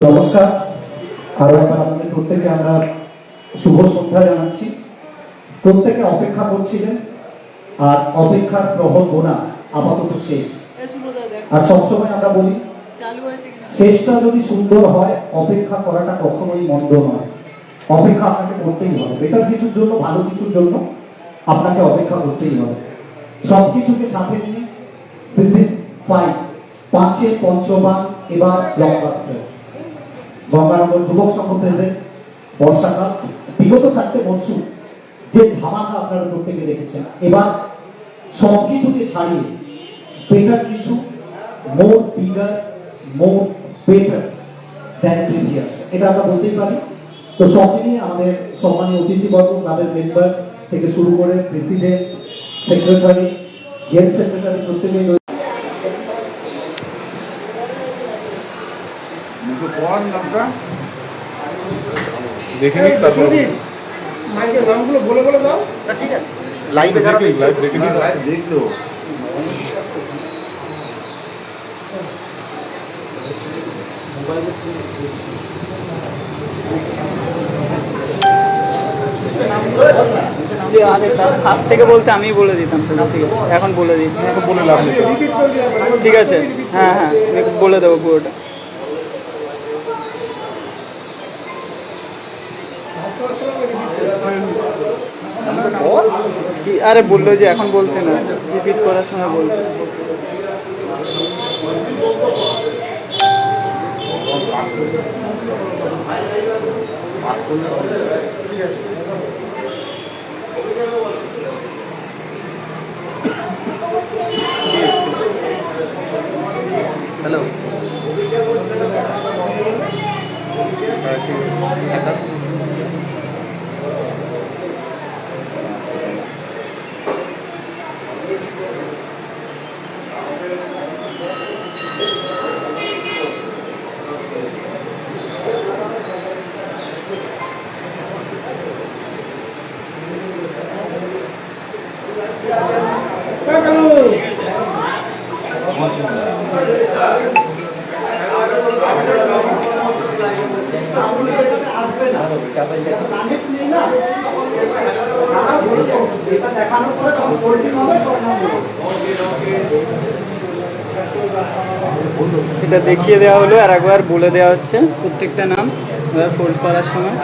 নমস্কার। আরো একবার আপনাদের প্রত্যেককে আমরা শুভ সন্ধ্যা জানাচ্ছি। প্রত্যেকে অপেক্ষা করছিলেন, আর অপেক্ষার প্রহর গোনা আপাতত শেষ। আর সবসময় আমরা বলি, শেষটা যদি সুন্দর হয়, অপেক্ষা করাটা কখনোই মন্দ নয়। অপেক্ষা আপনাকে করতেই হবে, বেটার কিছুর জন্য, ভালো কিছুর জন্য আপনাকে অপেক্ষা করতেই হবে। সবকিছুকে সাথে নিয়ে পাঁচের পঞ্চবান এবার ব্লকবাস্টার গঙ্গানগর যুবক সংঘ প্রেজেন্ট বর্ষাকাল। বিগত 4টে মরশুম যে ধামাকা আপনারা প্রত্যেকে দেখেছেন, এবার সবকিছুকে ছাড়িয়ে বেটার কিছু, more bigger, more better than previous, এটা আমরা বলতেই পারি। তো সব নিয়ে আমাদের সম্মানীয় অতিথিবর্গ, ক্লাবের মেম্বার থেকে শুরু করে প্রেসিডেন্ট, সেক্রেটারি, গেম সেক্রেটারি, প্রত্যেকেই দেখে নিই, তারপর মাইকের নামগুলো বলে বলে দাও। ঠিক আছে, লাইভে যারা দেখে নিই, লাইভ দেখলো। ফার্স্ট থেকে বলতে আমি বলে দিতাম, তো ঠিক আছে এখন বলে দিই। এখন বলে লাভ নেই। ঠিক আছে, হ্যাঁ হ্যাঁ বলে দেবো পুরোটা। আরে বললো যে এখন বলতে না, রিপিট করার সময় বলতে। হ্যালো, এটা দেখিয়ে দেওয়া হলো, আর একবার বলে দেওয়া হচ্ছে প্রত্যেকটা নাম এবার ফোল্ড করার সময়।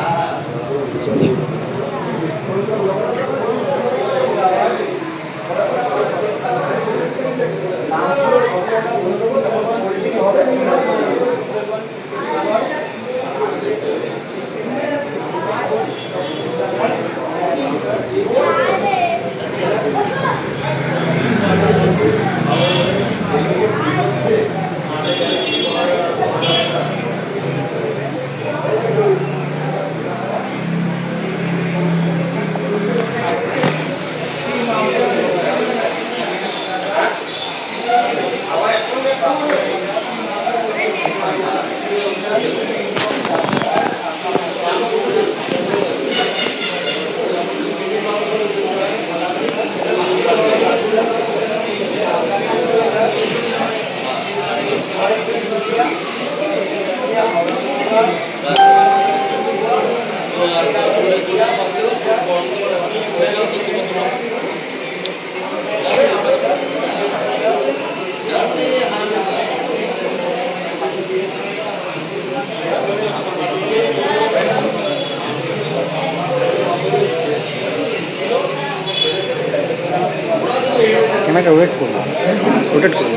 ক্যামেরাটা ওয়েট করুন, রোটেট করুন।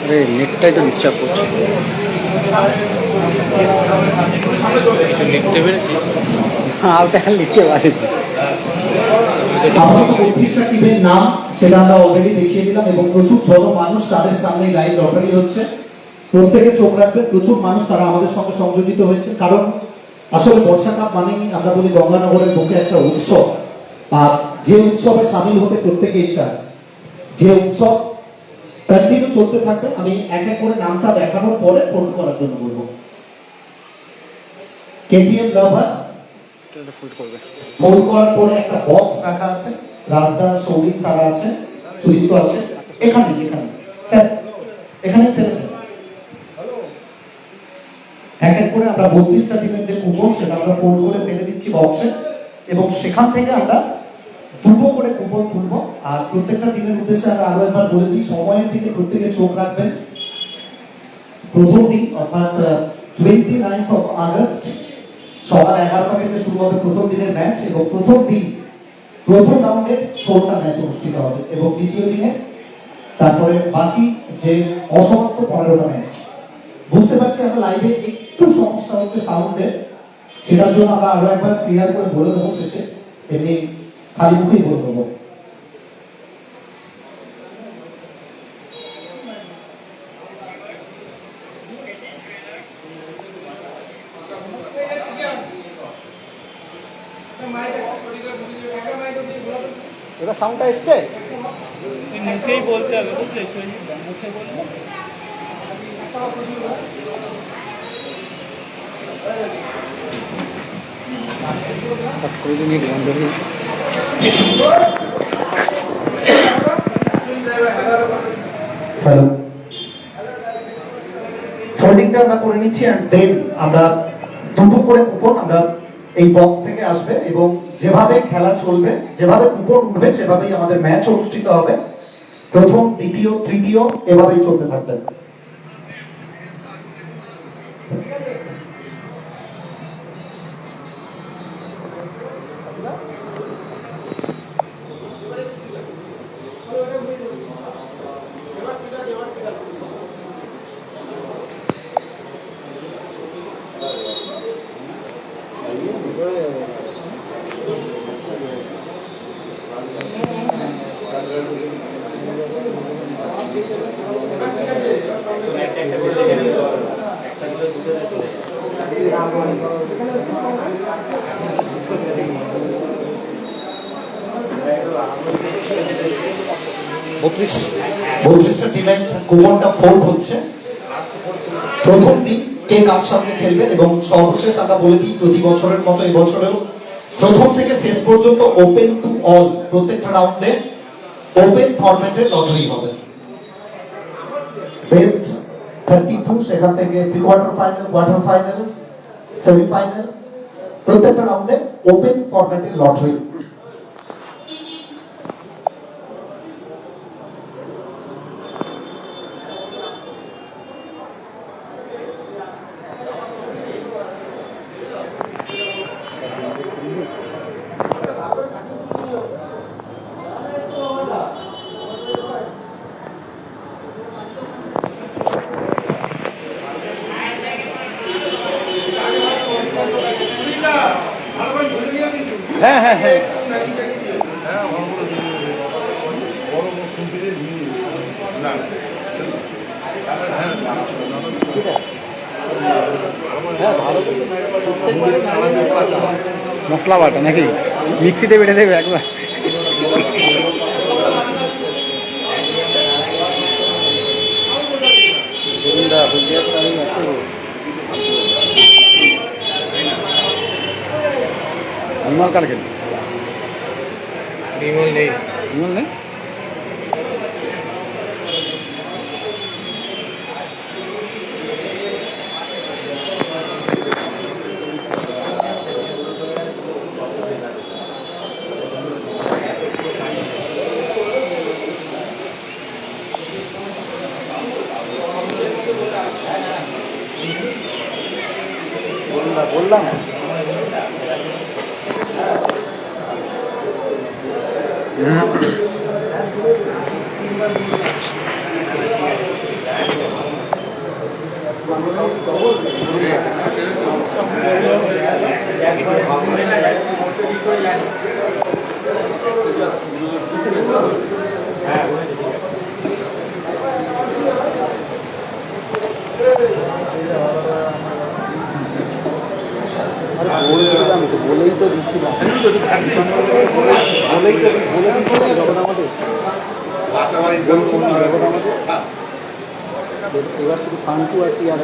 আরে নেটটাই তো ডিস্টার্ব করছে। কিছু লিখতে পেরেছি, ওটা লিখতে পারিনি। আপাতত 32টা টিমের নাম সেটা আমরা অলরেডি দেখিয়ে দিলাম, এবং প্রচুর জনমানুষ তাদের সামনে লাইভ লটারি হচ্ছে। প্রত্যেকে চোখ রাখবেন, প্রচুর মানুষ তারা আমাদের সঙ্গে সংযোজিত হয়েছে। কারণ আসলে বর্ষাকাল মানেই আমরা বলি গঙ্গানগরের বুকে একটা উৎসব, আর যে উৎসবে সামিল হতে প্রত্যেকেই চায়, যে উৎসব কন্টিনিউ চলতে থাকবে। আমি এক এক করে নামটা দেখানোর পরে ফোন করার জন্য বলবো। কেটিএম লাভার ফোন করার পরে একটা বক্স রাখা আছে, রাজদা, সৌরিক তারা আছে, সুদীপ্ত আছে, এখানে এখানে এখানে ফেলে দেন। এক এক করে আমরা 32টা টিমের যে কুপন সেটা আমরা ফোল্ড করে ফেলে দিচ্ছি বক্সে, এবং সেখান থেকে আমরা দুটো করে কুপন খুলবো। আর প্রত্যেকটা টিমের উদ্দেশ্যে আমরা আরো একবার বলে দিই, সময়ের দিকে প্রত্যেকে চোখ রাখবেন। প্রথম দিন অর্থাৎ 29th of August সকাল 11টা থেকে শুরু হবে প্রথম দিনের ম্যাচ, এবং প্রথম দিন প্রথম রাউন্ডে 16টা ম্যাচ অনুষ্ঠিত হবে, এবং দ্বিতীয় দিনে তারপরে বাকি যে অসমাপ্ত 15টা ম্যাচ। বুঝতে পারছি আমরা লাইভে একটু সমস্যা হচ্ছে সাউন্ডের, সেটার জন্য আমরা আরো একবার ক্লিয়ার করে বলে দেবো শেষে, এমনি খালি মুখেই বলে দেবো। এবার সাউন্ডটা এসছে? মুখেই বলতে হবে, বুঝলে সঞ্জীব দা, মুখে বললে হ্যালো, ফোল্ডিংটা আমরা করে নিচ্ছি, এন্ড দেন আমরা দুটো করে কুপন আমরা এই বক্স থেকে আসবে, এবং যেভাবে খেলা চলবে, যেভাবে কুপন উঠবে সেভাবেই আমাদের ম্যাচ অনুষ্ঠিত হবে। প্রথম, দ্বিতীয়, তৃতীয় এভাবেই চলতে থাকবে। বত্রিশটা টিমের কুপনটা ফোল্ড হচ্ছে। প্রথম দিন কে কার সঙ্গে খেলবেন, এবং সর্বশেষ আমরা বলে দিই প্রতি বছরের মতো এবছরেও প্রথম থেকে শেষ পর্যন্ত ওপেন টু অল, প্রত্যেকটা রাউন্ডে ওপেন ফরম্যাটের লটারি হবে। বেস্ট 32 সেখান থেকে pre quarter final, quarter final, semifinal, প্রত্যেকটা রাউন্ডে ওপেন ফরম্যাটের লটারি। হ্যাঁ হ্যাঁ হ্যাঁ মশলা বাটা নাকি মিক্সিতে বেটে দেবে একবার। বিমল কার খেলে? বিমল নেই। বিমল নেই? বললাম বলেই তো দিচ্ছিলাম, বলে দিচ্ছিলাম যখন আমাদের এবার শুধু শান্তু আর কি আর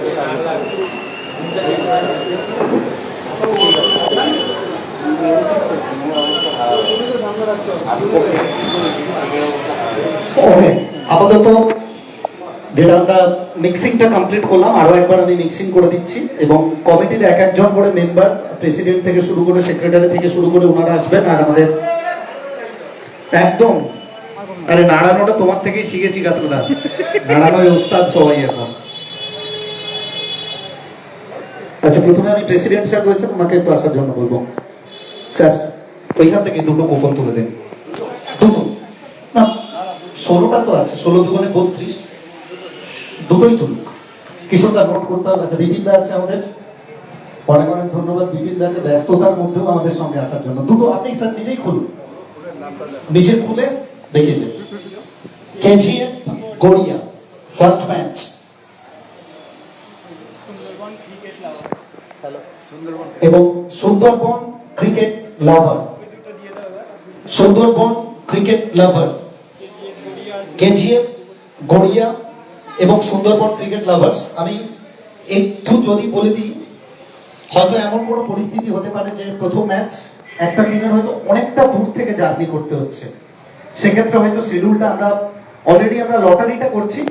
ওকে, আপাতত যেটা আমরা মিক্সিংটা কমপ্লিট করলাম, আরো একবার আমি মিক্সিং করে দিচ্ছি এবং কমিটির এক একজন করে মেম্বার, প্রেসিডেন্ট থেকে শুরু করে সেক্রেটারি থেকে শুরু করে ওনারা আসবেন। আর আমাদের একদম, আরে নাড়ানোটা তোমার থেকেই শিখেছি কাতরদা, নাড়ানোয় ওস্তাদ সবাই এখন। আচ্ছা, প্রথমে আমি প্রেসিডেন্ট স্যার রয়েছেন, ওনাকে একটু আসার জন্য বলবো। স্যার ওইখান থেকে দুটো কুপন তুলে দেন, দুটো না 16টা তো আছে, 16 দুগুণে 32, দুটোই তুলুক। কিশোরদা নোট করতে হবে। আচ্ছা, বিপিনদা আছে আমাদের, অনেক অনেক ধন্যবাদ বিপিনদাকে ব্যস্ততার মধ্যেও আমাদের সঙ্গে আসার জন্য। দুটো আপনি স্যার নিজেই খুলুন, নিজে খুলে দেখিয়ে দেন। কেজিএফ গড়িয়া ফার্স্ট ম্যাচ, এবং Sundarban cricket lovers, Sundarban cricket lovers, KGF Garia এবং সুন্দরবন ক্রিকেট লাভার্স। আমি একটু যদি বলে দিই, হয়তো এমন কোনো পরিস্থিতি হতে পারে যে প্রথম ম্যাচ একটা টিমের হয়তো অনেকটা দূর থেকে জার্নি করতে হচ্ছে, সেক্ষেত্রে হয়তো শিডিউলটা আমরা অলরেডি আমরা লটারিটা করছি,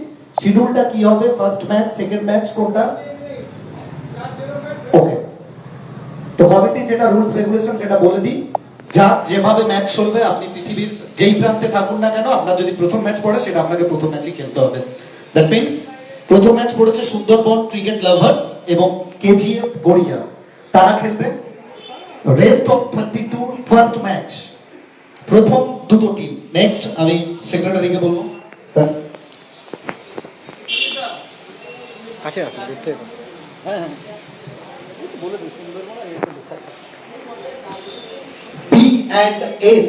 শিডিউলটা কি হবে, ফার্স্ট ম্যাচ সেকেন্ড ম্যাচ কোনটা। ওকে, তো কমিটি যেটা রুলস রেগুলেশন সেটা বলে দিই, যা যেভাবে ম্যাচ চলবে, আপনি পৃথিবীর যেই প্রান্তে থাকুন না কেন, আপনার যদি প্রথম ম্যাচ পড়ে সেটা আপনাকে প্রথম ম্যাচই খেলতে হবে। দ্যাট মিনস প্রথম ম্যাচ পড়েছে সুন্দরবন ক্রিকেট লাভার্স এবং কেজিএফ গড়িয়া, তারা খেলবে রেস্ট অফ 32 ফার্স্ট ম্যাচ, প্রথম দুটো টিম। নেক্সট আমি সেক্রেটারিকে বলবো, স্যার কাছে আসুন, দেখতে হবে। হ্যাঁ হ্যাঁ, এই তো বলে দিই সুন্দরবন আর এটা লেখা আছে। B&S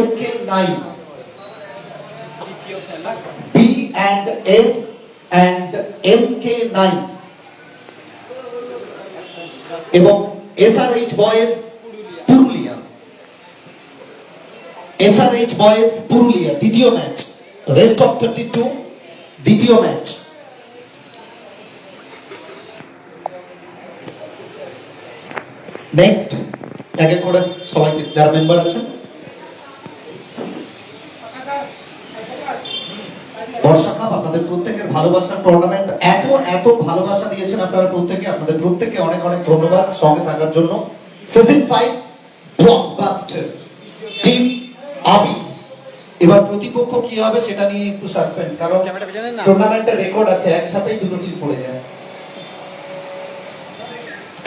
MK9, B&S and MK9 এবং SRH boys Purulia, SRH boys Purulia দ্বিতীয় ম্যাচ, রেস্ট অফ 32 দ্বিতীয় ম্যাচ। নেক্সট এক এক করে সবাইকে যারা মেম্বার আছেন, বর্ষা কাপ আপনাদের প্রত্যেকের ভালোবাসার টুর্নামেন্ট, এত এত ভালোবাসা দিয়েছেন আপনারা প্রত্যেকে, আপনাদের প্রত্যেককে অনেক অনেক ধন্যবাদ সঙ্গে থাকার জন্য। 7-5 ব্লকবাস্টার টিম আবি, এবার প্রতিপক্ষ কি হবে সেটা নিয়ে একটু সাসপেন্স, কারণ টুর্নামেন্টের রেকর্ড আছে একসাথেই দুটো টিম পড়ে যায়,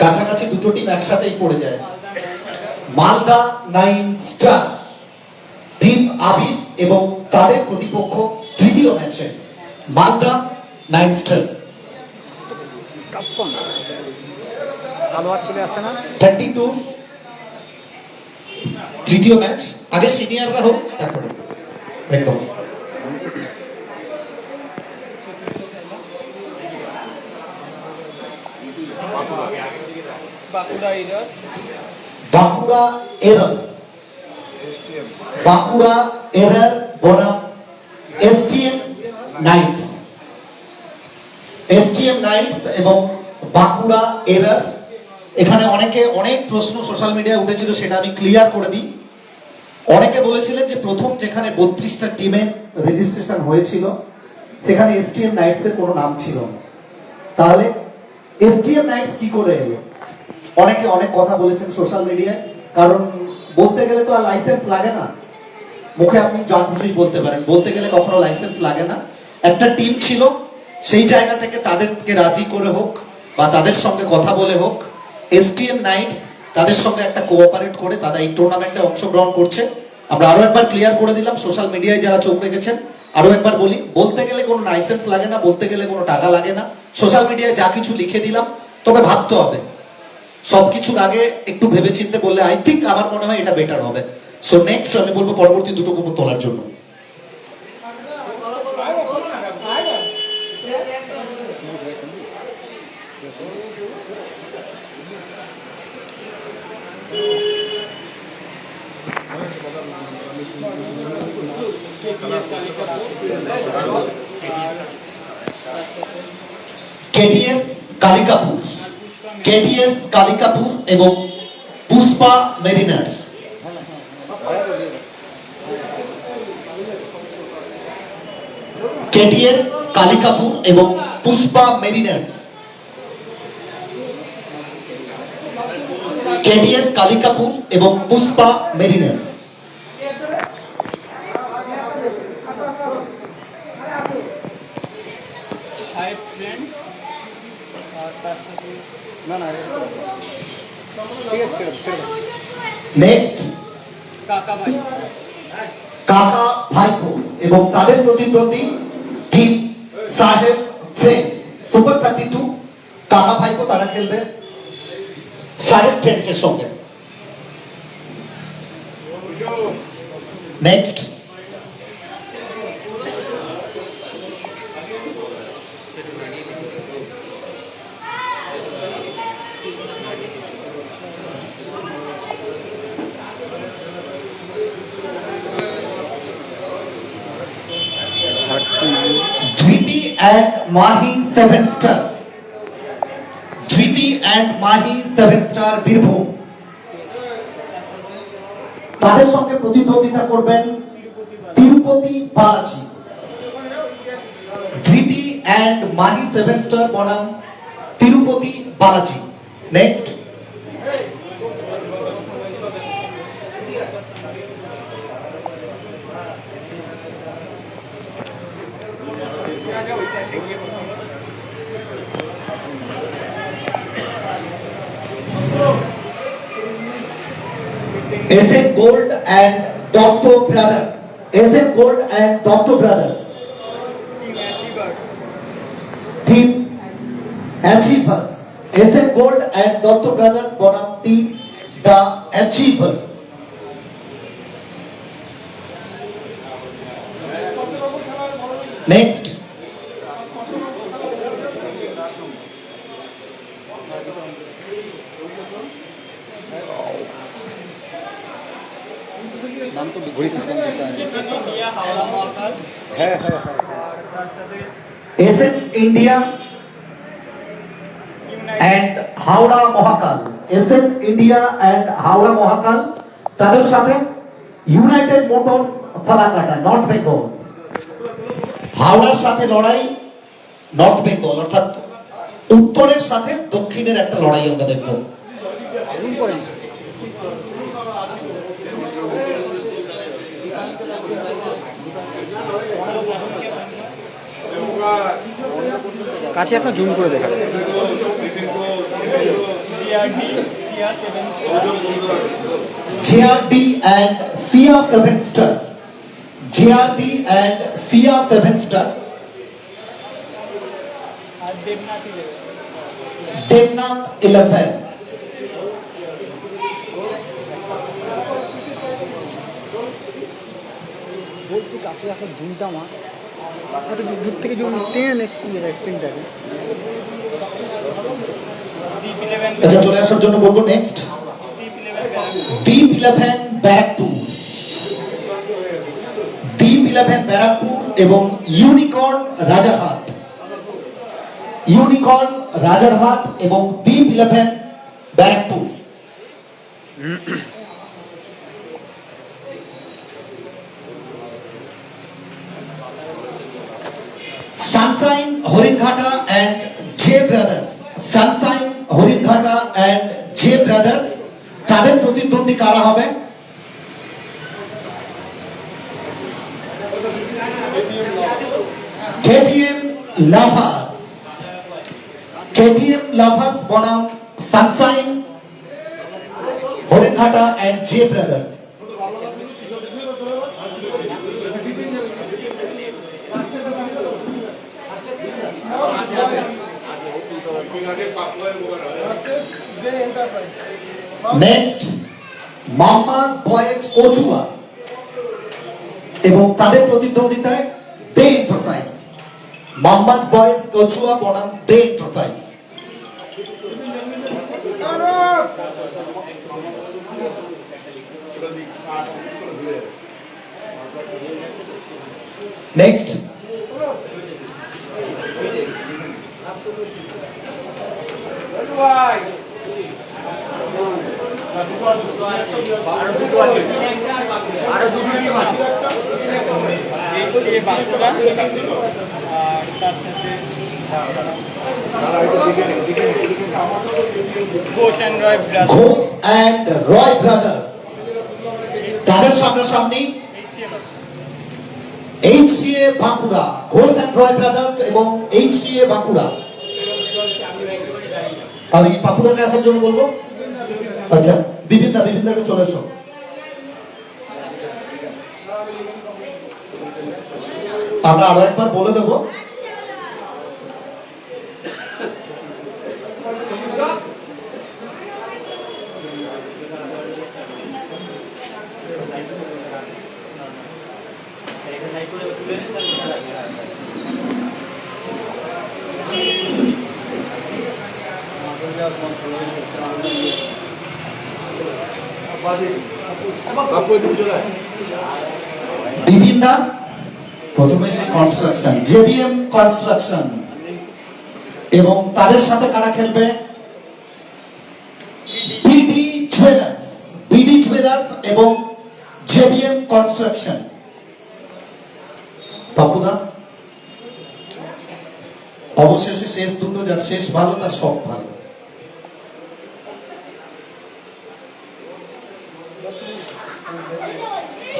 কাছাকাছি দুটো টিম একসাথেই পড়ে যায়। মালদা 9 স্টার টিম আবির এবং তাদের প্রতিপক্ষ তৃতীয় ম্যাচে মালদা 9 স্টার। কাপ্পন আলোয়ার চলে আসছে না 32 তৃতীয় ম্যাচ, আগে সিনিয়ররা হোক তারপরে একদম। Bankura error, Bankura error, Bankura error বনাম এসটিএম নাইটস, এসটিএম নাইটস এবং বাঁকুড়া এরার। এখানে অনেকে অনেক প্রশ্ন সোশ্যাল মিডিয়ায় উঠেছিল, সেটা আমি ক্লিয়ার করে দিই। অনেকে বলেছিলেন যে প্রথম যেখানে 32টা টিমের রেজিস্ট্রেশন হয়েছিল সেখানে এসটিএম নাইটস এর কোনো নাম ছিল না, তাহলে এসটিএম নাইটস কি করে এলো? অনেকে অনেক কথা বলেছেন সোশ্যাল মিডিয়ায়, কারণ বলতে গেলে তো আর লাইসেন্স লাগে না, মুখে আপনি যা খুশি বলতে পারেন, বলতে গেলে কখনো লাইসেন্স লাগে না। একটা টিম ছিল, সেই জায়গা থেকে তাদেরকে রাজি করে হোক বা তাদের সঙ্গে কথা বলে হোক, এসটিএম নাইটস তাদের সঙ্গে একটা কোঅপারেট করে তারা এই টুর্নামেন্টে অংশগ্রহণ করছে। আমরা আরো একবার ক্লিয়ার করে দিলাম, সোশ্যাল মিডিয়ায় যারা চোখ রেখেছেন আরো একবার বলি, বলতে গেলে কোনো লাইসেন্স লাগে না, বলতে গেলে কোনো টাকা লাগে না, সোশ্যাল মিডিয়ায় যা কিছু লিখে দিলাম, তবে ভাবতে হবে সবকিছুর আগে একটু ভেবেচিন্তে বললে আই থিঙ্ক আমার মনে হয় এটা বেটার হবে। সো নেক্সট আমি বলবো পরবর্তী দুটো কুপন তোলার জন্য। কেটিএস কালিকাপুর, কেটিএস কালিকাপুর এবং পুষ্পা মেরিনার্স। কেটিএস কালিকাপুর এবং পুষ্পা মেরিনার্স। কেটিএস কালিকাপুর এবং পুষ্পা মেরিনার্স। সাহেব ফ্রেন্ড আর তার সাথে না না ঠিক আছে ছেড়ে দাও। নেক্সট কাকা ভাই কাকা ভাইপো এবং তাদের প্রতিদ্বন্দ্বী টিম সাহেব ফ্রেন্ডস সুপার 32। কাকা ভাইপো তারা খেলবে সাহেব ফ্রেন্ডসের সঙ্গে। Next Dhriti and Mahi 7 star. Dhriti and Mahi 7 star Birbhum. তাদের সঙ্গে প্রতিদ্বন্দ্বিতা করবেন তিরুপতি বালাজি। ধৃতি অ্যান্ড মাহি 7 স্টার বনাম Tirupati Balaji. Next SM Gold and Dotto Brothers. SM Gold and Dotto Brothers. Team Achievers. SM Gold and Dotto Brothers বনাম Team The Achievers. Next. নাম তো ঘুরিস না হাওড়া মহাকাল হ্যাঁ হ্যাঁ হ্যাঁ আর তার সাথে SM India and Howrah Mohakal. SM India and Howrah Mohakal. তাদের সাথে United motors Falakata north Bengal. হাওড়ার সাথে লড়াই নর্থ বেঙ্গল, অর্থাৎ উত্তরের সাথে দক্ষিণের একটা লড়াই আমরা দেখব। কাছে একটা জুম করে দেখা JRD and Sia 7 star. JRD and Sia 7 star. আর দেবনাথই দেবে Devnath 11. বলছি কাছে একটা জুমটা আমার দূর থেকে জুম টেনে স্ক্রিনটাকে আচ্ছা, চলে আসার জন্য বলবো next Deep 11 Barrackpore. Deep 11 Barrackpore এবং ইউনিকর্ন রাজারহাট। ইউনিকর্ন রাজারহাট এবং Deep 11 Barrackpore. Sunshine Haringhata and J brothers. Sunshine Haringhata and J brothers. তাদের প্রতিদ্বন্দ্বী কারা হবে? KTM lovers. KTM লাভার্স বনাম Sunshine Haringhata and J brothers. Next mamma's boys Kachua এবং তাদের প্রতিদ্বন্দ্বিতায় দে এন্টারপ্রাইজ। মাম্মাস বয়েজ কচুয়া বনাম দে এন্টারপ্রাইজ। নেক্সট আরো দুটো আছে বাঁকুড়া আর তার সাথে Ghosh and Roy brothers. Ghosh and Roy brothers তাদের সামনাসামনি HCA Bankura, Ghosh and Roy brothers এবং HCA বাঁকুড়া। আমি পাপুদাকে আসার জন্য বলবো। আচ্ছা, বিভিন্নকে চলে এসো। আমরা আরো একবার বলে দেবো, বিভিন্ন প্রথমে সেই কনস্ট্রাকশন, JBM কনস্ট্রাকশন, এবং তাদের সাথে কারা খেলবে? BD জুয়েলার্স এবং JBM কনস্ট্রাকশন। পাপুদা, অবশেষে শেষ দুটো, যার শেষ ভালো তার সব ভালো।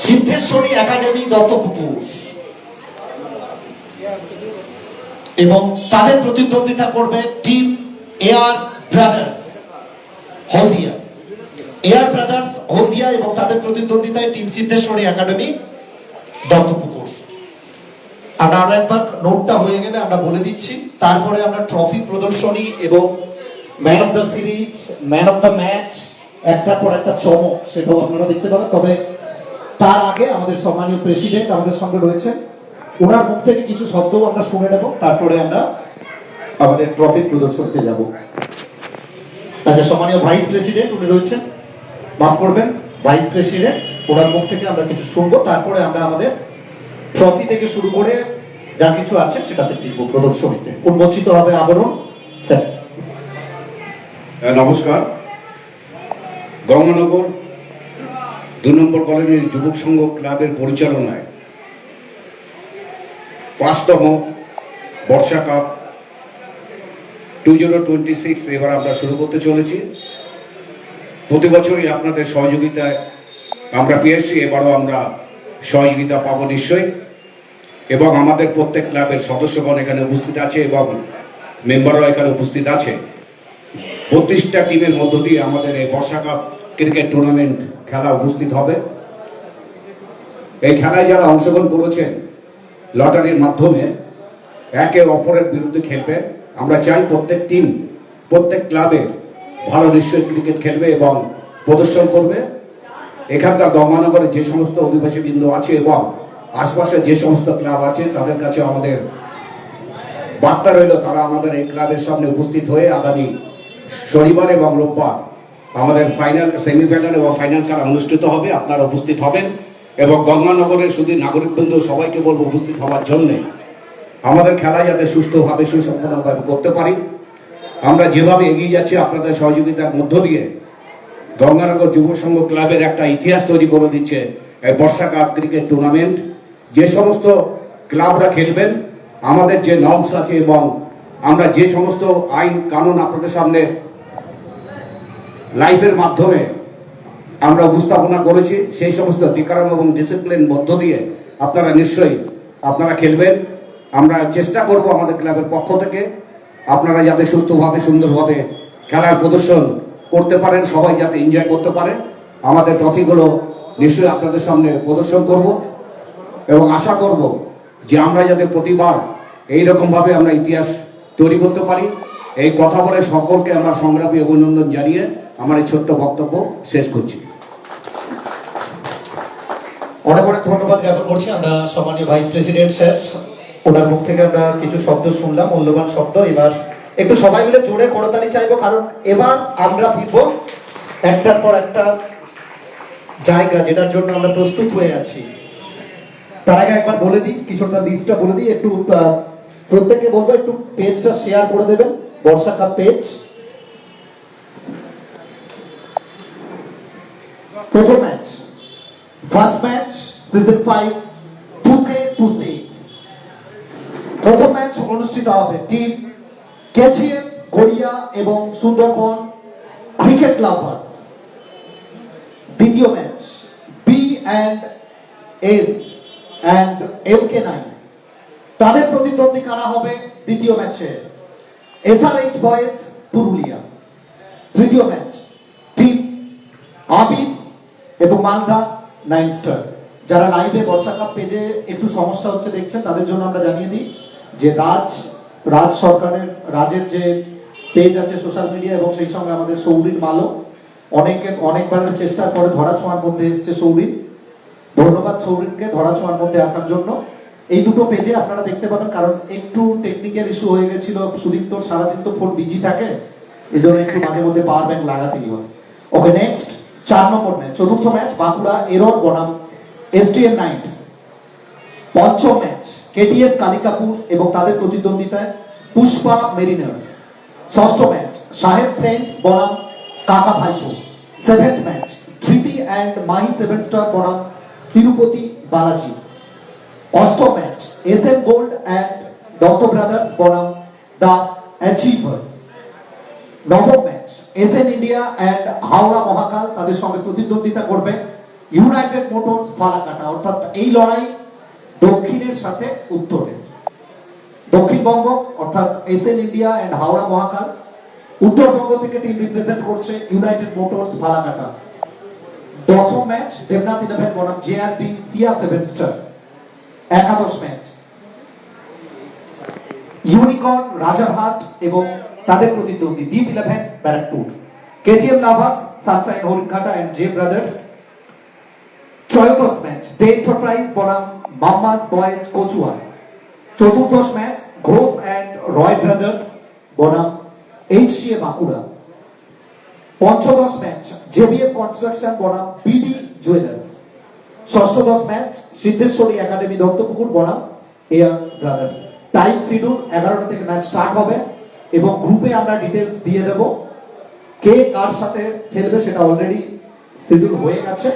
সিদ্ধেশ্বরী একাডেমি দত্তপুকুর এবং তাদের প্রতিদ্বন্দ্বিতা করবে টিম এয়ার ব্রাদার্স হলদিয়া। এয়ার ব্রাদার্স হলদিয়া এবং তাদের প্রতিদ্বন্দ্বিতায় টিম সিদ্ধেশ্বরী একাডেমি দত্তপুকুর। আমরা আরো একবার নোটটা হয়ে গেলে আমরা বলে দিচ্ছি, তারপরে আমরা ট্রফি প্রদর্শনী এবং man of the series, man of the match, একটার পর একটা চমক, সেটাও আপনারা দেখতে পাবেন। তবে তার আগে আমাদের সম্মানীয় প্রেসিডেন্ট আমাদের সঙ্গে রয়েছেন, ওনার মুখ থেকে কিছু শব্দও আমরা শুনে নেব, তারপরে আমরা আমাদের ট্রফি প্রদর্শনীতে যাব। আচ্ছা, সম্মানীয় ভাইস প্রেসিডেন্ট উনি রয়েছেন, মাফ করবেন, ভাইস প্রেসিডেন্ট, ওনার মুখ থেকে আমরা কিছু শুনবো, তারপরে আমরা আমাদের ট্রফি থেকে শুরু করে যা কিছু আছে সেটাতে ফিরবো প্রদর্শনীতে। উন্মোচিত হবে আবরণ। স্যার নমস্কার। গঙ্গানগর 2 নম্বর কলেজের যুবক সংঘ ক্লাবের পরিচালনায় 5তম বর্ষা কাপ 2026 এবার আমরা শুরু করতে চলেছি। প্রতি বছরই আপনাদের সহযোগিতায় আমরা পেয়েছি, এবারও আমরা সহযোগিতা পাবো নিশ্চয়ই। এবং আমাদের প্রত্যেক ক্লাবের সদস্যগণ এখানে উপস্থিত আছে এবং মেম্বাররাও এখানে উপস্থিত আছে। 32টা টিমের মধ্য দিয়ে আমাদের এই বর্ষা কাপ ক্রিকেট টুর্নামেন্ট খেলা উপস্থিত হবে। এই খেলায় যারা অংশগ্রহণ করেছেন লটারির মাধ্যমে একে অপরের বিরুদ্ধে খেলবে। আমরা চাই প্রত্যেক টিম, প্রত্যেক ক্লাবে ভালো নিশ্চয়ই ক্রিকেট খেলবে এবং প্রদর্শন করবে। এখানকার গঙ্গানগরে যে সমস্ত অধিবাসী বৃন্দ আছে এবং আশপাশে যে সমস্ত ক্লাব আছে তাদের কাছে আমাদের বার্তা রইল, তারা আমাদের এই ক্লাবের সামনে উপস্থিত হয়ে আগামী শনিবার এবং রোববার আমাদের ফাইনাল, সেমিফাইনাল এবং ফাইনাল খেলা অনুষ্ঠিত হবে। আপনারা উপস্থিত হবেন এবং গঙ্গানগরের শুধু নাগরিকবৃন্দ সবাইকে বলবো উপস্থিত হওয়ার জন্যে। আমাদের খেলা যাতে সুষ্ঠুভাবে সুসম্পন্নভাবে করতে পারি, আমরা যেভাবে এগিয়ে যাচ্ছি আপনাদের সহযোগিতার মধ্য দিয়ে গঙ্গানগর যুব সংঘ ক্লাবের একটা ইতিহাস তৈরি করে দিচ্ছে এই বর্ষা কাপ ক্রিকেট টুর্নামেন্ট। যে সমস্ত ক্লাবরা খেলবেন, আমাদের যে নর্মস আছে এবং আমরা যে সমস্ত আইন কানুন আপনাদের সামনে লাইফের মাধ্যমে আমরা উপস্থাপনা করেছি, সেই সমস্ত ডিকারাম এবং ডিসিপ্লিন মধ্য দিয়ে আপনারা নিশ্চয়ই আপনারা খেলবেন। আমরা চেষ্টা করব আমাদের ক্লাবের পক্ষ থেকে আপনারা যাতে সুস্থভাবে সুন্দরভাবে খেলার প্রদর্শন করতে পারেন, সবাই যাতে এনজয় করতে পারে। আমাদের ট্রফিগুলো নিশ্চয়ই আপনাদের সামনে প্রদর্শন করব এবং আশা করব যে আমরা যাতে প্রতিবার এইরকমভাবে আমরা ইতিহাস তৈরি করতে পারি। এই কথা বলে সকলকে আমরা সংগ্রামী অভিনন্দন জানিয়ে আমার এই ছোট্ট বক্তব্য শেষ করছি। অনেক অনেক ধন্যবাদ জ্ঞাপন করছি আমরা সম্মানীয় ভাইস প্রেসিডেন্ট স্যার, ওনার মুখ থেকে আমরা কিছু শব্দ শুনলাম, মূল্যবান শব্দ। এবার একটু সবাই মিলে জোরে করতালি চাইবো, কারণ এবার আমরা ফিরবো একটার পর একটা জায়গা যেটার জন্য আমরা প্রস্তুত হয়ে আছি। তার আগে একবার বলে দিই, কিছুটা লিস্টটা বলে দিই, একটু প্রত্যেককে বলবো একটু পেজটা শেয়ার করে দেবেন, বর্ষা কাপ পেজ। প্রথম match, first match season 5 2K26 প্রথম ম্যাচ অনুষ্ঠিত হবে টিম কেজিএফ গড়িয়া এবং সুন্দরবন ক্রিকেট লাভার। দ্বিতীয় match B and S and MK9, তাদের প্রতিদ্বন্দ্বী কারা হবে দ্বিতীয় ম্যাচে SRH বয়েজ পুরুলিয়া। তৃতীয় ম্যাচ টিম আবিদ এবং মালদা 9 স্টার। যারা লাইভে বর্ষা কাপ পেজে একটু সমস্যা হচ্ছে দেখছেন, তাদের জন্য আমরা জানিয়ে দিই যে রাজ সরকারের রাজের যে পেজ আছে সোশ্যাল মিডিয়া, এবং সেই সঙ্গে আমাদের সৌরির মালো অনেকবার চেষ্টার পরে ধরাছোঁয়ার মধ্যে এসছে সৌরির। ধন্যবাদ সৌরিনকে ধরাছোঁয়ার মধ্যে আসার জন্য। এই দুটো পেজে আপনারা দেখতে পাবেন, কারণ একটু টেকনিক্যাল ইস্যু হয়ে গেছিল। সুদীপ্ত সারাদিন তো ফোন বিজি থাকে, এই জন্য একটু মাঝে মধ্যে পাওয়ার ব্যাংক লাগাতেই হয়। ওকে, নেক্সট 4 নম্বর ম্যাচ, চতুর্থ ম্যাচ বাঁকুড়া এরর বনাম STM নাইটস। পঞ্চম ম্যাচ KTS কালিকাপুর এবং তাদের প্রতিদ্বন্দ্বিতায় পুষ্পা মেরিনার্স। ষষ্ঠ ম্যাচ সাহেব ফ্রেন্ডস বনাম কাকা ভাইপো। Seventh match Dhriti and Mahi 7 star বনাম তিরুপতি বালাজি। অষ্টম match SM gold and Datta brothers বনাম দ্য অ্যাচিভার্স। নবম match SN India and Howrah Mahakal, তাদের সঙ্গে প্রতিদ্বন্দ্বিতা করবে ইউনাইটেড মোটরস ফালাকাটা। অর্থাৎ এই লড়াই দক্ষিণের সাথে উত্তরের। দক্ষিণবঙ্গ অর্থাৎ SN India and Howrah Mahakal, Uttarbanga থেকে টিম রিপ্রেজেন্ট করছে ইউনাইটেড মোটরস ফালাকাটা। দশম ম্যাচ দেবনাথ 11 বনাম JRD সিয়া 7 স্টার। একাদশ ম্যাচ ইউনিকর্ন রাজারহাট এবং তাদের প্রতিদ্বন্দ্বী দ্বীপ 11 Barrackpore. KTM lovers sunshine Haringhata and J brothers. ত্রয়োদশ ম্যাচ ডে এন্টারপ্রাইজ বনাম মাম্মাস বয়েজ কচুয়া। চতুর্দশ match Ghosh and Roy brothers বনাম HCA বাঁকুড়া। পঞ্চদশ ম্যাচ JBF কনস্ট্রাকশন বনাম BD জুয়েলার্স। ষষ্ঠদশ ম্যাচ সিদ্ধেশ্বরী একাডেমি দত্তপুকুর বনাম এয়ার ব্রাদার্স। টাইম শিডিউল 11টা থেকে ম্যাচ স্টার্ট হবে এবং গ্রুপে আমরা ডিটেলস দিয়ে দেব। কে কার সাথে খেলবে সেটা অলরেডি শিডিউল হয়ে গেছে।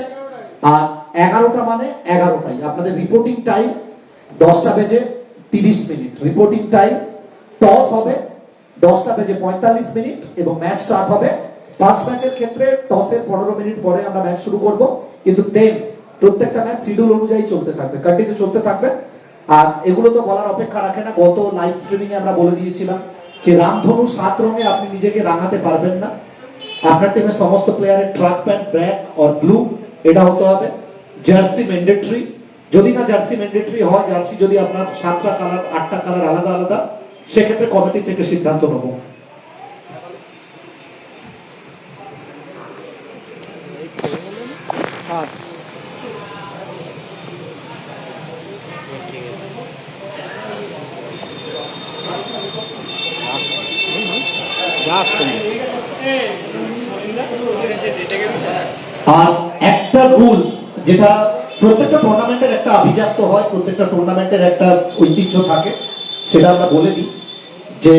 আর 11টা মানে 11টাই। আপনাদের রিপোর্টিং টাইম 10টা বেজে 30 মিনিট রিপোর্টিং টাইম। টস হবে 10টা বেজে 45 মিনিট এবং ম্যাচ স্টার্ট হবে। ফার্স্ট ম্যাচের ক্ষেত্রে টসের 15 মিনিট পরে আমরা ম্যাচ শুরু করব, কিন্তু দেন প্রত্যেকটা ম্যাচ শিডিউল অনুযায়ী চলতে থাকবে, কন্টিনিউ চলতে থাকবে। আর এগুলো তো বলার অপেক্ষা রাখে না। গত লাইভ স্ট্রিমিং এ আমরা বলে দিয়েছিলাম যে রামধনু 7 রঙে আপনি নিজেকে রাঙাতে পারবেন না। আপনার টিমের সমস্ত প্লেয়ারের ট্র্যাক প্যান্ট ব্ল্যাক আর ব্লু এটা হতে হবে। জার্সি ম্যান্ডেটরি, যদি না জার্সি ম্যান্ডেটরি হয়, জার্সি যদি আপনার 7টা কালার 8টা কালার আলাদা আলাদা, সেক্ষেত্রে কমিটি থেকে সিদ্ধান্ত নেব। হ্যাঁ আর একটা রুলস যেটা প্রত্যেকটা টুর্নামেন্টের একটা আভিজাত্য হয়, প্রত্যেকটা টুর্নামেন্টের একটা ঐতিহ্য থাকে, সেটা আমরা বলে দিই যে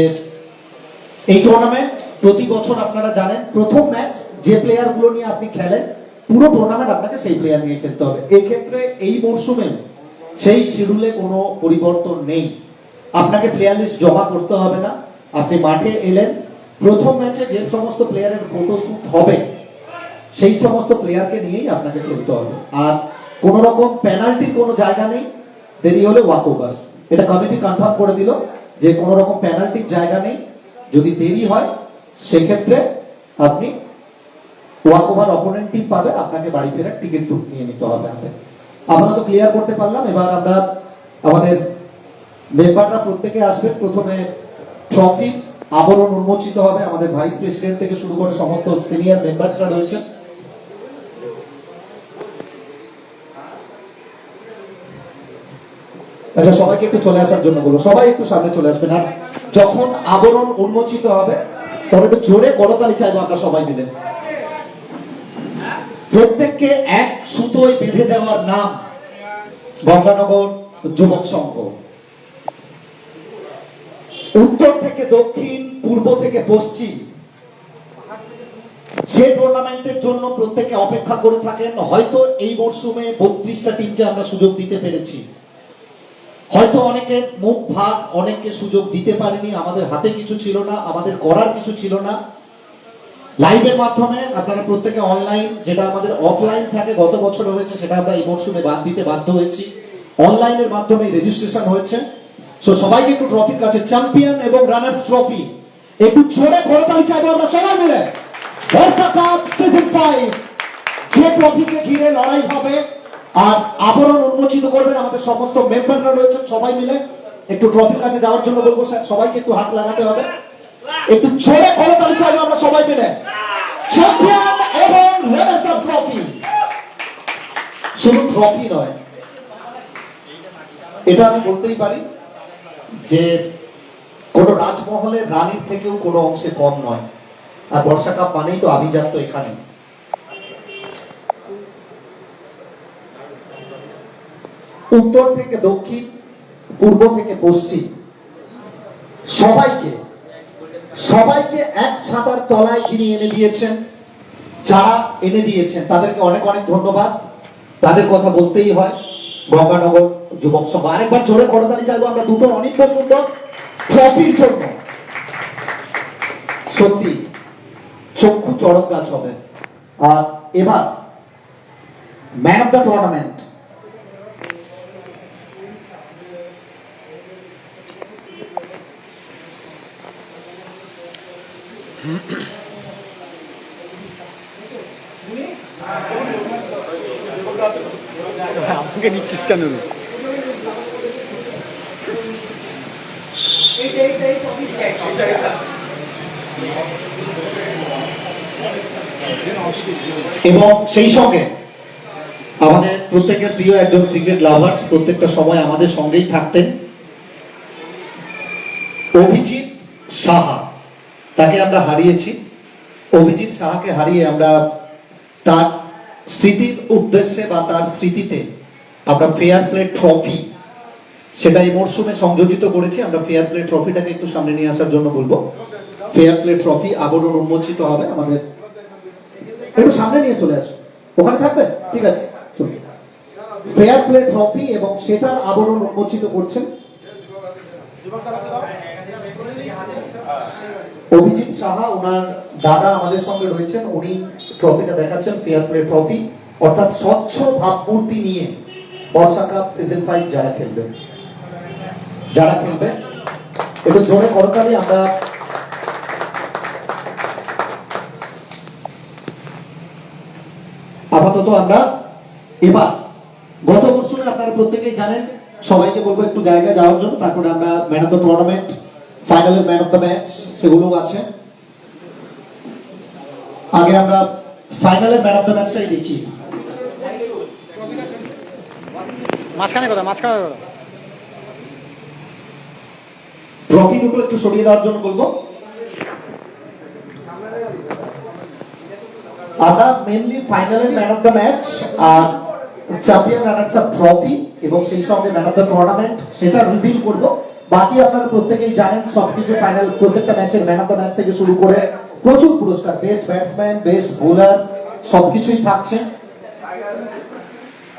এই টুর্নামেন্ট প্রতি বছর আপনারা জানেন প্রথম ম্যাচ যে প্লেয়ারগুলো নিয়ে আপনি খেলেন পুরো টুর্নামেন্ট আপনাকে সেই প্লেয়ার নিয়ে খেলতে হবে। এক্ষেত্রে এই মরশুমে সেই শিডিউলে কোনো পরিবর্তন নেই। আপনাকে প্লেয়ার লিস্ট জমা করতে হবে না। আপনি মাঠে এলেন, প্রথম ম্যাচে যে সমস্ত প্লেয়ারের ফটো শুট হবে সেই সমস্ত প্লেয়ারকে নিয়েই আপনাকে খেলতে হবে। আর কোন রকম পেনাল্টির কোনো জায়গা নেই, দেরি হলে ওয়াক ওভার। এটা কমিটি কনফার্ম করে দিল যে কোন রকম পেনাল্টির জায়গা নেই। যদি দেরি হয় সেক্ষেত্রে আপনি ওয়াক ওভার অপোনেন্ট টিম পাবে, আপনাকে বাড়ি ফেরার টিকিট নিয়ে নিতে হবে হাতে। আপাতত ক্লিয়ার করতে পারলাম। এবার আমরা আমাদের মেম্বাররা প্রত্যেকে আসবে। প্রথমে ট্রফি আবরণ উন্মোচিত হবে। আমাদের ভাইস প্রেসিডেন্ট থেকে শুরু করে সমস্ত সিনিয়র মেম্বারসরা রয়েছে। আচ্ছা, সবাইকে একটু চলে আসার জন্য বলো, সবাই একটু সামনে চলে আসবেন। আর যখন আবরণ উন্মোচিত হবে তখন একটু জোরে করতালি চাইবো আমরা সবাই মিলে। প্রত্যেককে এক সুতোয় বেঁধে দেওয়ার নাম গঙ্গানগর যুবক সংঘ। উত্তর থেকে দক্ষিণ, পূর্ব থেকে পশ্চিম, যে টুর্নামেন্টের জন্য প্রত্যেকে অপেক্ষা করে থাকেন। হয়তো এই মরশুমে 32টা টিমকে আমরা সুযোগ দিতে পেরেছি, হয়তো অনেকের মুখ ভাগ, অনেককে সুযোগ দিতে পারেনি, আমাদের হাতে কিছু ছিল না, আমাদের করার কিছু ছিল না। লাইভের মাধ্যমে আপনারা প্রত্যেকে অনলাইন, যেটা আমাদের অফলাইন থাকে গত বছর হয়েছে, সেটা আমরা এই মরশুমে বাদ দিতে বাধ্য হয়েছি। অনলাইনের মাধ্যমে রেজিস্ট্রেশন হয়েছে। সো সবাইকে একটু ট্রফির কাছে, চ্যাম্পিয়ন এবং রানার্স ট্রফি একটু জোরে করতালি চাইবো আমরা সবাই মিলে। বর্ষা কাপ সিজন 5, যে ট্রফিকে ঘিরে লড়াই হবে আর আবরণ উন্মোচিত করবেন আমাদের সমস্ত মেম্বাররা রয়েছেন সবাই মিলে। একটু ট্রফির কাছে যাওয়ার জন্য বলবো স্যার, সবাইকে একটু হাত লাগাতে হবে। একটু জোরে করতালি চাইবো আমরা সবাই মিলে। চ্যাম্পিয়ন এবং রানার্স আপ ট্রফি, শুধু ট্রফি নয়, এটা আমি বলতেই পারি যে কোন রাজমহলের রানীর থেকেও কোনো অংশে কম নয়। আর বর্ষা কাপ মানেই তো আভিজাত্য এখানে। উত্তর থেকে দক্ষিণ, পূর্ব থেকে পশ্চিম, সবাইকে সবাইকে এক ছাতার তলায় যিনি এনে দিয়েছেন, যারা এনে দিয়েছেন তাদেরকে অনেক অনেক ধন্যবাদ। তাদের কথা বলতেই হয়। গঙ্গানগর যুবক সভা, আরেকবার জোরে করতালি চাইবো আমরা দুটো অনেক সুন্দর ট্রফির জন্য। সত্যি চক্ষু চড়ক গাছ হবে। আর এবার ম্যান অফ দ্য টুর্নামেন্ট, আমাকে নিচ্ছিস কেন? এবং সেই সঙ্গে আমাদের প্রত্যেকের প্রিয় একজন ক্রিকেট লাভার্স, প্রত্যেকটা সময় আমাদের সঙ্গেই থাকতেন, অভিজিৎ সাহা। তাকে আমরা হারিয়েছি। অভিজিৎ সাহাকে হারিয়ে আমরা তার স্মৃতির উদ্দেশ্যে বা তার স্মৃতিতে আমরা ফেয়ার প্লে ট্রফি, সেটা এই মরশুমে সংযোজিত করেছি। আমরা ফেয়ার প্লে ট্রফিটাকে একটু সামনে নিয়ে আসার জন্য বলবো। ফেয়ার প্লে ট্রফি আবরণ উন্মোচিত হবে আমাদের, একটু সামনে নিয়ে চলে আসো। ওখানে থাকবে? ঠিক আছে। ফেয়ার প্লে ট্রফি এবং সেটার আবরণ উন্মোচিত করছেন অভিজিৎ সাহা। ওনার দাদা আমাদের সঙ্গে রয়েছেন, উনি ট্রফিটা দেখাচ্ছেন। ফেয়ার প্লে ট্রফি অর্থাৎ স্বচ্ছ ভাবমূর্তি নিয়ে বর্ষা কাপ সিজন 5 যারা খেলবে একটু জোরে করতালি। আমরা আপাতত আমরা এবার, গত মরশুমে আপনারা প্রত্যেকেই জানেন, সবাইকে বলবো একটু জায়গায় যাওয়ার জন্য। তারপরে আমরা ম্যান অফ দ্য টুর্নামেন্ট, ফাইনালের ম্যান অফ দ্য ম্যাচ, সেগুলোও আছে। আগে আমরা ফাইনালের ম্যান অফ দ্য ম্যাচটাই দেখি। মাঝখানে কথা, মাঝখানে কথা। ট্রফি দুটো একটু সরিয়ে দেওয়ার জন্য বলবো। আমরা মেনলি ফাইনালের ম্যান অফ দ্য ম্যাচ আর চ্যাম্পিয়ন রানার্স আপ ট্রফি এবং সেই সঙ্গে ম্যান অফ দ্য টুর্নামেন্ট সেটা রিভিল করব। বাকি আপনারা প্রত্যেকেই জানেন সবকিছু ফাইনাল, প্রত্যেকটা ম্যাচের ম্যান অফ দ্য ম্যাচ থেকে শুরু করে প্রচুর পুরস্কার, বেস্ট ব্যাটসম্যান, বেস্ট বোলার, সবকিছুই থাকছে।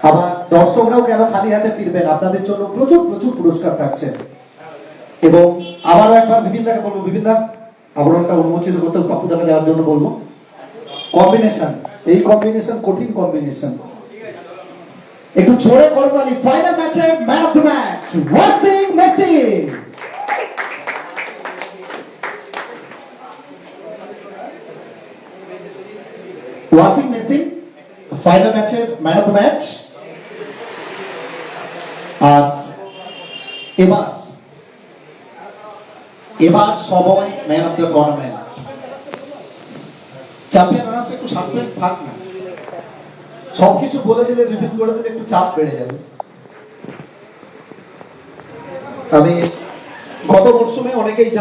আবার দর্শকরাও কেন খালি হাতে ফিরবেন, আপনাদের জন্য প্রচুর প্রচুর পুরস্কার থাকছে। এবং আবারও একবার বিপিনদাকে বলবো, বিপিনদা আবরণটা উন্মোচিত করতে পাপ্পুদাকে দেওয়ার জন্য বলবো। কম্বিনেশন, এই কম্বিনেশন কঠিন কম্বিনেশন। একটু জোরে করে তালি। ফাইনাল ম্যাচের man of the match Wasim Messi. Wasim Messi final ম্যাচের ম্যান অফ দ্য ম্যাচ। আর এবার সময় man of the tournament. Champion runners একটু সাসপেন্স থাক না, সবকিছু বলে দিলে, রিভিল করে দিলে একটু চাপ বেড়ে যাবে। আমি গত মরশুমে অনেকেই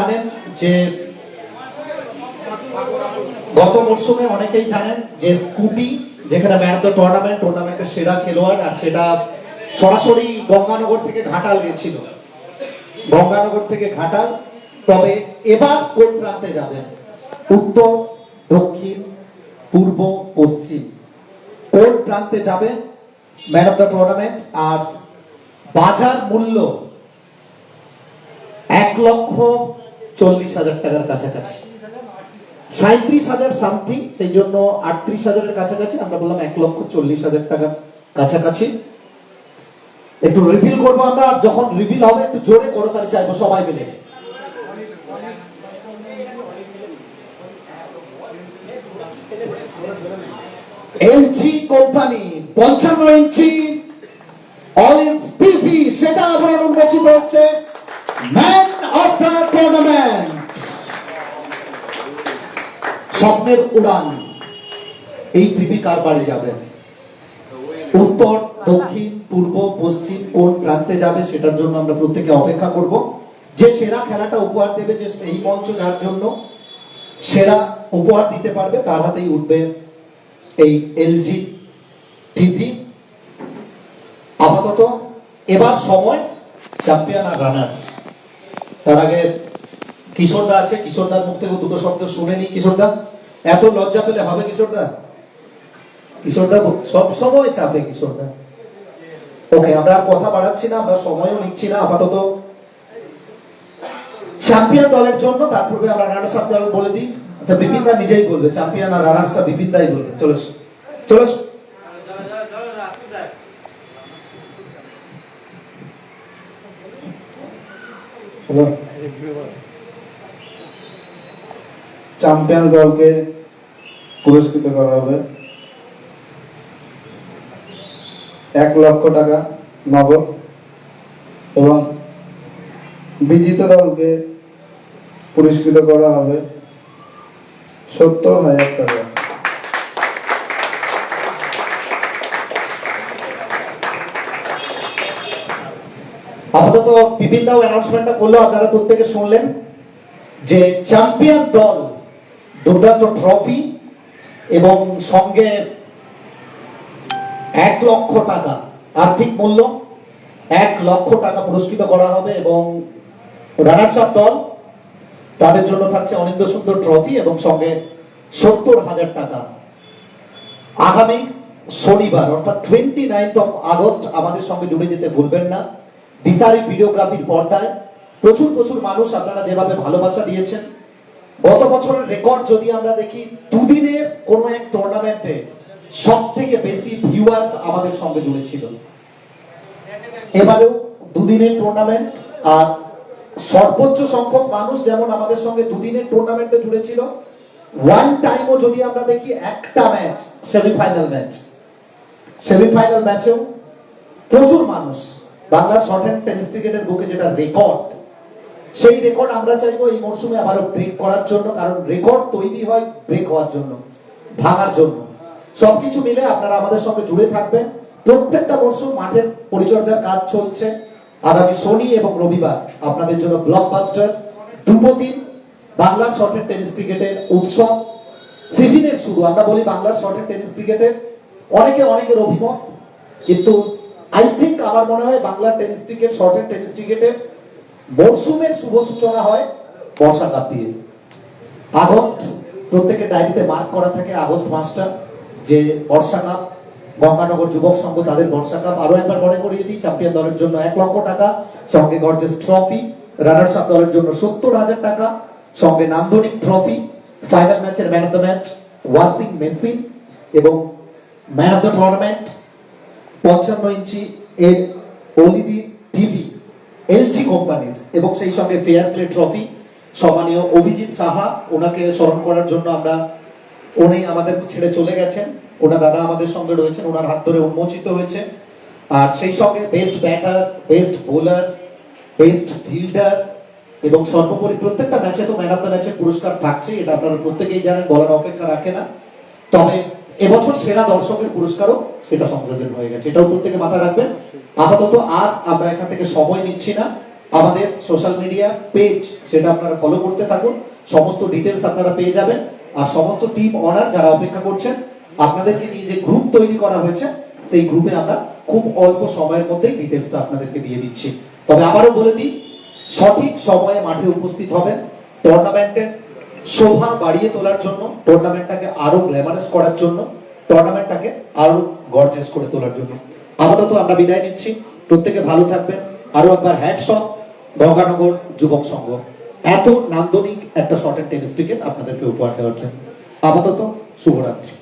জানেন যে স্কুটি, যেখানে ম্যান অফ দ্য টুর্নামেন্টের সেরা খেলোয়াড়, আর সেটা সরাসরি গঙ্গানগর থেকে ঘাটাল গেছিল, তবে এবার কোন প্রান্তে যাবে? উত্তর, দক্ষিণ, পূর্ব, পশ্চিম, কোন প্রান্তে যাবে ম্যান অফ দ্য টুর্নামেন্ট? আর বাজার মূল্য 1,40,000 টাকার কাছাকাছি, 37,000 সামথিং, সেই জন্য 38,000-এর কাছাকাছি। আমরা বললাম 1,40,000 টাকার কাছাকাছি। একটু রিভিল করবো আমরা, আর যখন রিভিল হবে একটু জোরে করতালি চাইবো সবাই মিলে। এলজি কোম্পানি 55 ইঞ্চি অলিভ টিভি, সেটা আবার উন্মোচিত হচ্ছে ম্যান অফ দ্য টুর্নামেন্ট। স্বপ্নের উড়ান, এই টিভি কার বাড়ি যাবে? উত্তর, দক্ষিণ, পূর্ব, পশ্চিম কোন প্রান্তে যাবে সেটার জন্য আমরা প্রত্যেকে অপেক্ষা করব। যে সেরা খেলাটা উপহার দেবে, যে এই মঞ্চ যার জন্য সেরা উপহার দিতে পারবে, তার হাতেই উঠবে এই এলজি টিভি। আপাতত এবার সময় চ্যাম্পিয়ন আর রানার্স। তার আগে কিশোরদা আছে, কিশোরদার মুখ থেকে দুটো শব্দ শুনে নি। কিশোরদা, এত লজ্জা পেলে হবে? কিশোরদা, কিশোরদা সব সময় চাপে। কিশোরদা, ওকে, আমরা আর কথা বাড়াচ্ছি না, আমরা সময়ও নিচ্ছি না। আপাতত চ্যাম্পিয়ন দলের জন্য, তার পূর্বে আমরা রানার্স আপ দল বলে দিই। আচ্ছা, বিপিন দা নিজেই বলবে, চ্যাম্পিয়ন আর রানার্সটা বিপিন দাই বলবে। চলো চলো, চ্যাম্পিয়ন দলকে পুরস্কৃত করা হবে 1,00,000 টাকা নগদ, এবং বিজিত দলকে পুরস্কৃত করা হবে 70,000 টাকা। আপাতত বিপিন দাও অ্যানাউন্সমেন্টটা করলো, আপনারা প্রত্যেকে শুনলেন যে চ্যাম্পিয়ন দল দুর্দান্ত ট্রফি এবং সঙ্গে 1,00,000 টাকা আর্থিক মূল্য, 1,00,000 টাকা পুরস্কৃত করা হবে। এবং রানার্স আপ দল, তাদের জন্য থাকছে অনিন্দ সুন্দর ট্রফি এবং সঙ্গে 70,000 টাকা। আগামী শনিবার অর্থাৎ 29 আগস্ট আমাদের সঙ্গে জুড়ে যেতে ভুলবেন না। দিশারি ভিডিওগ্রাফির পর্দায় প্রচুর প্রচুর মানুষ আপনারা যেভাবে ভালোবাসা দিয়েছেন। গত বছরের রেকর্ড যদি আমরা দেখি, দুদিনের কোন এক টুর্নামেন্টে সব থেকে বেশি ভিউয়ার্স আমাদের সঙ্গে জুড়েছিল। এবারেও দুদিনের টুর্নামেন্ট, আর সর্বোচ্চ সংখ্যক মানুষ যেমন আমাদের সঙ্গে দুদিনের টুর্নামেন্টে জুড়েছিল, ওয়ান টাইমও যদি আমরা দেখি, একটা ম্যাচ, সেমিফাইনাল ম্যাচেও প্রচুর মানুষ। বাংলার শর্ট হ্যান্ড টেনিস ক্রিকেটের বুকে যেটা রেকর্ড, সেই রেকর্ড আমরা চাইবো এই মরশুমে আবারও ব্রেক করার জন্য। কারণ রেকর্ড তৈরি হয় ব্রেক হওয়ার জন্য, ভাঙার জন্য। সবকিছু মিলে আপনারা আমাদের সঙ্গে জুড়ে থাকবেন। প্রত্যেকটা মরশুম মাঠের পরিচর্যার কাজ চলছে। আগামী শনি এবং রবিবার আপনাদের জন্য ব্লকবাস্টার দুটো দিন বাংলার শর্ট হ্যান্ড টেনিস ক্রিকেটের উৎসব, সিজনের শুরু। আমরা বলি বাংলার শর্ট হ্যান্ড টেনিস ক্রিকেটের, অনেকের অভিমত, কিন্তু আই থিঙ্ক, আমার মনে হয় বাংলার tennis cricket, short hand tennis ক্রিকেটের মরশুমের শুভ সূচনা হয় বর্ষাকাপ দিয়ে। আগস্ট, প্রত্যেকের ডায়েরিতে মার্ক করা থাকে আগস্ট মাসটা, যে বর্ষাকাপ, গঙ্গানগর যুবক সংঘ তাদের বর্ষাকাপ। আরো একবার মনে করিয়ে দিই, চ্যাম্পিয়ন দলের জন্য 1,00,000 টাকা, সঙ্গে গর্জেস ট্রফি। রানার্স আপ দলের জন্য 70,000 টাকা, সঙ্গে নান্দনিক ট্রফি। ফাইনাল ম্যাচের man of the match washing machine, এবং ম্যান অফ দ্য টুর্নামেন্ট 55 ইঞ্চি এর ওএলইডি টিভি এলজি কোম্পানির, এবং সেই সঙ্গে ফেয়ার প্লে ট্রফি। সম্মানীয় অভিজিৎ সাহা, ওনাকে স্মরণ করার জন্য আমরা, উনি আমাদের ছেড়ে চলে গেছেন, ওনার দাদা আমাদের সঙ্গে রয়েছেন, ওনার হাত ধরে উন্মোচিত হয়েছে। আর সেই সঙ্গে best batter, best bowler, best fielder, এবং সর্বোপরি প্রত্যেকটা ম্যাচে তো ম্যান অফ দ্য ম্যাচের পুরস্কার থাকছে, এটা আপনারা প্রত্যেকেই জানেন, বলার অপেক্ষা রাখে না। তবে এবছর সেরা দর্শকের পুরস্কারও সেটা সংযোজন হয়ে গেছে, এটাও প্রত্যেকে মাথায় রাখবেন। আপাতত আর আমরা এখান থেকে সময় নিচ্ছি না। আমাদের সোশ্যাল মিডিয়া পেজ, সেটা আপনারা ফলো করতে থাকুন, সমস্ত ডিটেলস আপনারা পেয়ে যাবেন। আর সমস্ত টিম অনার যারা অপেক্ষা করছেন, আপনাদেরকে নিয়ে যে গ্রুপ তৈরি করা হয়েছে, সেই গ্রুপে আমরা খুব অল্প সময়ের মধ্যেই ডিটেলসটা আপনাদেরকে দিয়ে দিচ্ছি। তবে আবারও বলে দিই, সঠিক সময়ে মাঠে উপস্থিত হবেন। টুর্নামেন্টের শোভা বাড়িয়ে তোলার জন্য, টুর্নামেন্টটাকে আরো গ্ল্যামারাস করার জন্য, টুর্নামেন্টটাকে আরো গর্জিয়াস করে তোলার জন্য। আপাতত আমরা বিদায় নিচ্ছি, প্রত্যেকে ভালো থাকবেন। আরো একবার হ্যাটস অফ গঙ্গানগর যুবক সংঘ এত নান্দনিক একটা শর্ট অ্যান্ড টেনিস ক্রিকেট আপনাদেরকে উপহার দেওয়ার জন্য। আপাতত শুভরাত্রি।